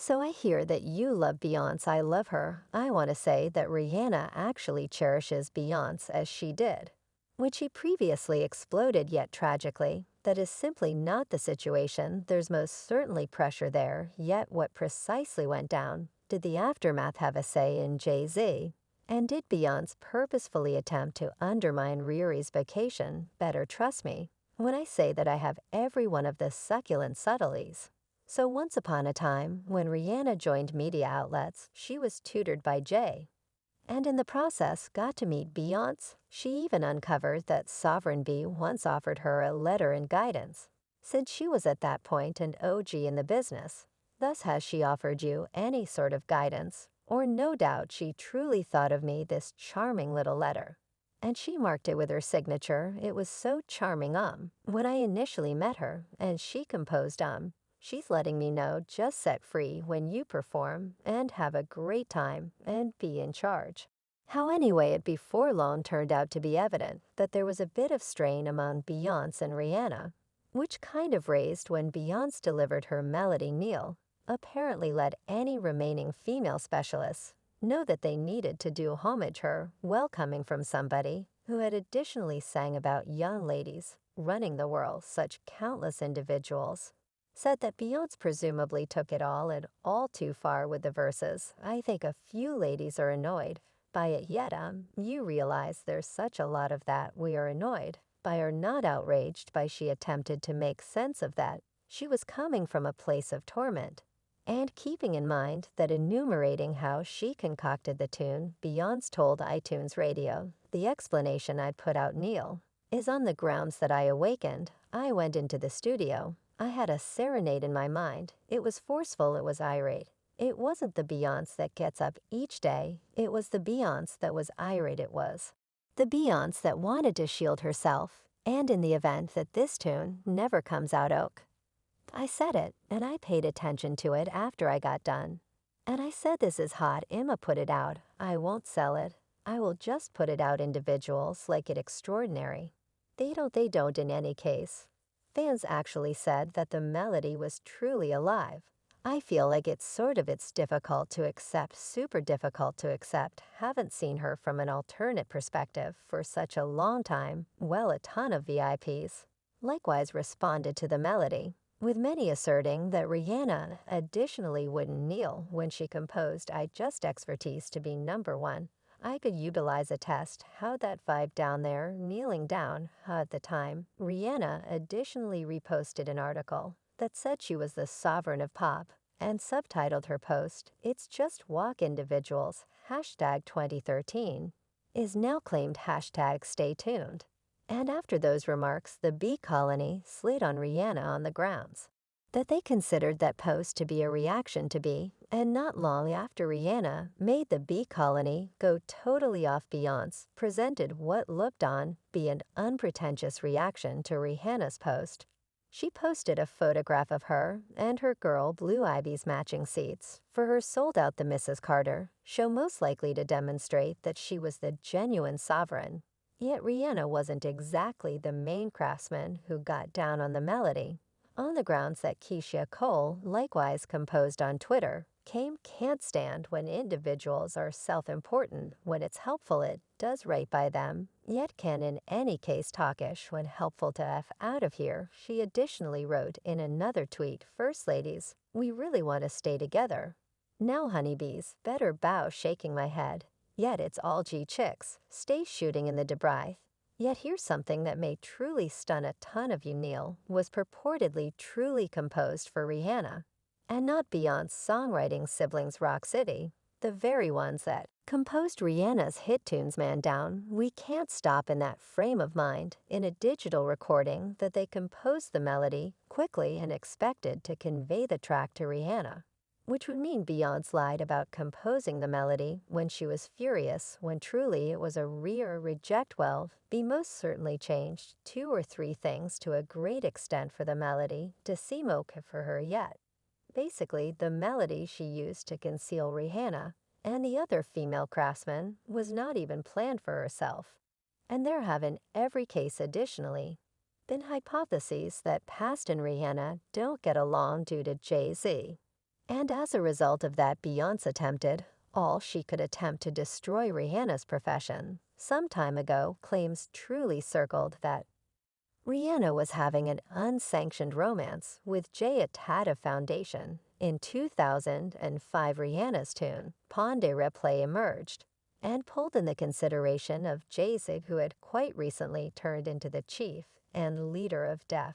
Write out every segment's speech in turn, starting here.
So I hear that you love Beyonce. I love her. I want to say that Rihanna actually cherishes Beyonce as she did. When she previously exploded, yet tragically, that is simply not the situation. There's most certainly pressure there, yet what precisely went down? Did the aftermath have a say in Jay-Z? And did Beyonce purposefully attempt to undermine Riri's vacation? Better trust me when I say that I have every one of the succulent subtleties. So once upon a time, when Rihanna joined media outlets, she was tutored by Jay, and in the process got to meet Beyonce. She even uncovered that Sovereign B once offered her a letter and guidance, since she was at that point an OG in the business. Thus has she offered you any sort of guidance, or no doubt she truly thought of me this charming little letter. And she marked it with her signature. It was so charming, when I initially met her, and she composed, she's letting me know just set free when you perform and have a great time and be in charge. How anyway it before long turned out to be evident that there was a bit of strain among Beyonce and Rihanna, which kind of raised when Beyonce delivered her melody Neil, apparently let any remaining female specialists know that they needed to do homage her, well coming from somebody who had additionally sang about young ladies running the world, such countless individuals said that Beyonce presumably took it all and all too far with the verses. I think a few ladies are annoyed by it, yet you realize there's such a lot of that we are annoyed by or not outraged by. She attempted to make sense of that. She was coming from a place of torment. And keeping in mind that enumerating how she concocted the tune, Beyonce told iTunes Radio, the explanation I'd put out Neil is on the grounds that I awakened. I went into the studio. I had a serenade in my mind. It was forceful, it was irate. It wasn't the Beyonce that gets up each day. It was the Beyonce that was irate. It was the Beyonce that wanted to shield herself, and in the event that this tune never comes out oak. I said it, and I paid attention to it after I got done. And I said, this is hot. Emma put it out. I won't sell it. I will just put it out individuals like it extraordinary. They don't in any case. Fans actually said that the melody was truly alive. I feel like it's difficult to accept, super difficult to accept. Haven't seen her from an alternate perspective for such a long time. Well, a ton of VIPs likewise responded to the melody, with many asserting that Rihanna additionally wouldn't kneel when she composed I Just expertise to be number one. I could utilize a test how that vibe down there, kneeling down, at the time. Rihanna additionally reposted an article that said she was the sovereign of pop and subtitled her post, It's Just Walk Individuals, hashtag 2013, is now claimed hashtag stay tuned. And after those remarks, the B Colony slid on Rihanna on the grounds that they considered that post to be a reaction to B, and not long after Rihanna made the B Colony go totally off, Beyonce presented what looked on be an unpretentious reaction to Rihanna's post. She posted a photograph of her and her girl Blue Ivy's matching seats for her sold-out The Mrs. Carter show, most likely to demonstrate that she was the genuine sovereign. Yet Rihanna wasn't exactly the main craftsman who got down on the melody, on the grounds that Keisha Cole likewise composed on Twitter, can't stand when individuals are self-important. When it's helpful it does right by them, yet can in any case talkish when helpful to F out of here. She additionally wrote in another tweet, First ladies, we really want to stay together. Now honeybees, better bow, shaking my head. Yet it's all G chicks, stay shooting in the debris. Yet here's something that may truly stun a ton of you. Neil was purportedly truly composed for Rihanna, and not Beyonce's songwriting siblings Rock City, the very ones that composed Rihanna's hit tunes. Man down, we can't stop in that frame of mind. In a digital recording that they composed the melody quickly and expected to convey the track to Rihanna, which would mean Beyonce lied about composing the melody when she was furious, when truly it was a reject. Well, B most certainly changed 2 or 3 things to a great extent for the melody to seem okay for her. Yet basically the melody she used to conceal Rihanna and the other female craftsmen was not even planned for herself. And there have in every case additionally been hypotheses that Past and Rihanna don't get along due to Jay-Z. And as a result of that, Beyonce attempted all she could attempt to destroy Rihanna's profession. Some time ago, claims truly circled that Rihanna was having an unsanctioned romance with Jay Atata Foundation. In 2005, Rihanna's tune, Pon de Replay, emerged and pulled in the consideration of Jay-Z, who had quite recently turned into the chief and leader of Def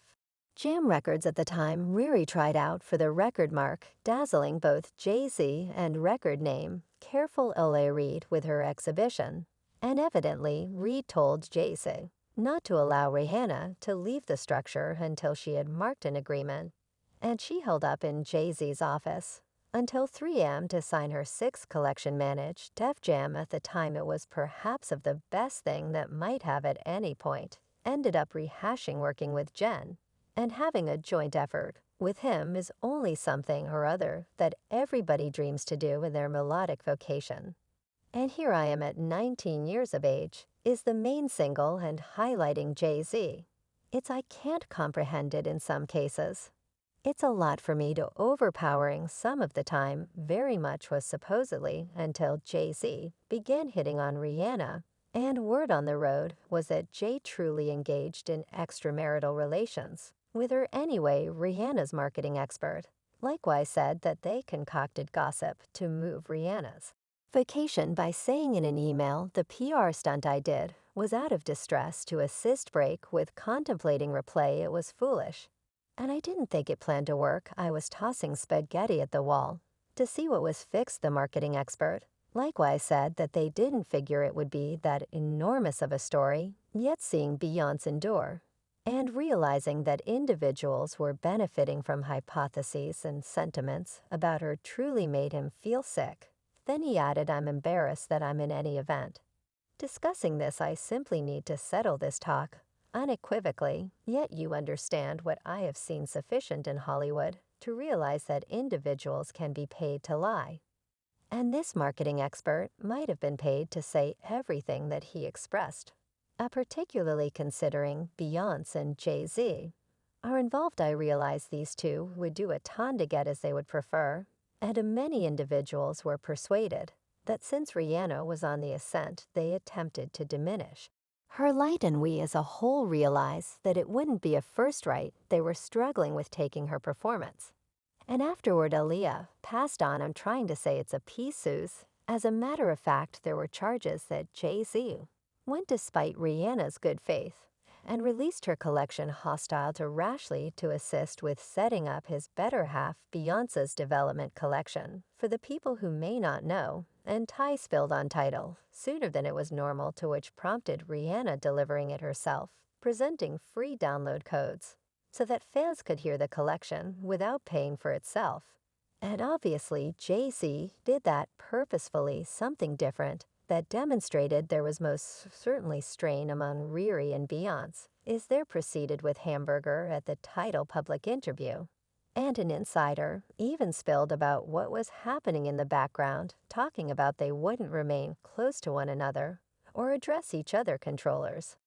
Jam Records at the time. Riri tried out for the record mark, dazzling both Jay-Z and record name Careful L.A. Reid with her exhibition. And evidently, Reid told Jay-Z not to allow Rihanna to leave the structure until she had marked an agreement, and she held up in Jay-Z's office until 3 a.m. to sign her sixth collection. Managed Def Jam at the time, it was perhaps of the best thing that might have at any point. Ended up rehashing working with Jen, and having a joint effort with him is only something or other that everybody dreams to do in their melodic vocation. And Here I Am at 19 years of age is the main single and highlighting Jay-Z. I can't comprehend it in some cases. It's a lot for me to overpowering some of the time, very much was supposedly until Jay-Z began hitting on Rihanna, and word on the road was that Jay truly engaged in extramarital relations with her. Anyway, Rihanna's marketing expert likewise said that they concocted gossip to move Rihanna's vacation by saying in an email, the PR stunt I did was out of distress to assist Break with contemplating replay. It was foolish, and I didn't think it planned to work. I was tossing spaghetti at the wall to see what was fixed. The marketing expert likewise said that they didn't figure it would be that enormous of a story, yet seeing Beyonce endure and realizing that individuals were benefiting from hypotheses and sentiments about her truly made him feel sick. Then he added, I'm embarrassed that I'm in any event discussing this. I simply need to settle this talk unequivocally, yet you understand what I have seen sufficient in Hollywood to realize that individuals can be paid to lie. And this marketing expert might have been paid to say everything that he expressed. Particularly considering Beyonce and Jay-Z are involved, I realize these two would do a ton to get as they would prefer, and many individuals were persuaded that since Rihanna was on the ascent, they attempted to diminish her light, and we as a whole realize that it wouldn't be a first right. They were struggling with taking her performance. And afterward, Aaliyah passed on. I'm trying to say it's a peace soothe. As a matter of fact, there were charges that Jay-Z went despite Rihanna's good faith and released her collection hostile to Rashly to assist with setting up his better half Beyonce's development collection. For the people who may not know, and Ty spilled on title sooner than it was normal, to which prompted Rihanna delivering it herself, presenting free download codes so that fans could hear the collection without paying for itself. And obviously, Jay-Z did that purposefully, something different that demonstrated there was most certainly strain among Riri and Beyonce is there proceeded with Hamburger at the title public interview. And an insider even spilled about what was happening in the background, talking about they wouldn't remain close to one another or address each other controllers.